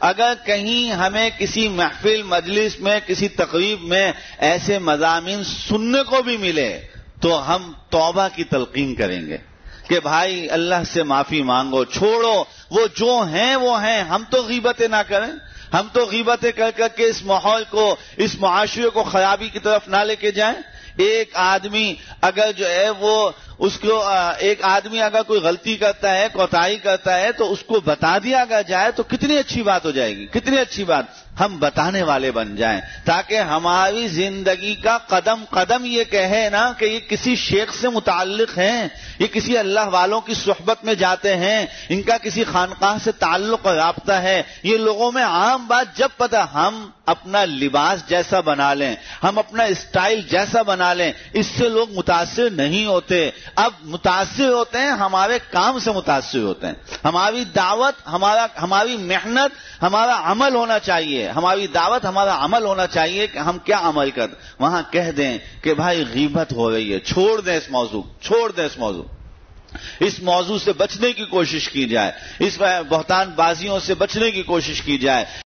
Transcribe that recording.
اگر کہیں ہمیں کسی محفل مجلس میں کسی تقریب میں ایسے مضامین سننے کو بھی ملے تو ہم توبہ کی تلقین کریں گے کہ بھائی اللہ سے معافی مانگو، چھوڑو، وہ جو ہیں وہ ہیں، ہم تو غیبتیں نہ کریں، ہم تو غیبتیں کر کر کے اس ماحول کو، اس معاشرے کو خرابی کی طرف نہ لے کے جائیں۔ ایک آدمی اگر جو ہے وہ اس کو ایک آدمی اگر کوئی غلطی کرتا ہے، کوتاہی کرتا ہے تو اس کو بتا دیا اگر جائے تو کتنی اچھی بات ہو جائے گی، کتنی اچھی بات، ہم بتانے والے بن جائیں تاکہ ہماری زندگی کا قدم قدم یہ کہے نا کہ یہ کسی شیخ سے متعلق ہیں، یہ کسی اللہ والوں کی صحبت میں جاتے ہیں، ان کا کسی خانقاہ سے تعلق اور رابطہ ہے۔ یہ لوگوں میں عام بات جب پتہ، ہم اپنا لباس جیسا بنا لیں، ہم اپنا اسٹائل جیسا بنا لیں، اس سے لوگ متاثر نہیں ہوتے۔ اب متاثر ہوتے ہیں، ہمارے کام سے متاثر ہوتے ہیں، ہماری دعوت، ہماری محنت، ہمارا عمل ہونا چاہیے، ہماری دعوت، ہمارا عمل ہونا چاہیے کہ ہم کیا عمل کریں۔ وہاں کہہ دیں کہ بھائی غیبت ہو رہی ہے، چھوڑ دیں اس موضوع، چھوڑ دیں اس موضوع، اس موضوع سے بچنے کی کوشش کی جائے، اس بہتان بازیوں سے بچنے کی کوشش کی جائے۔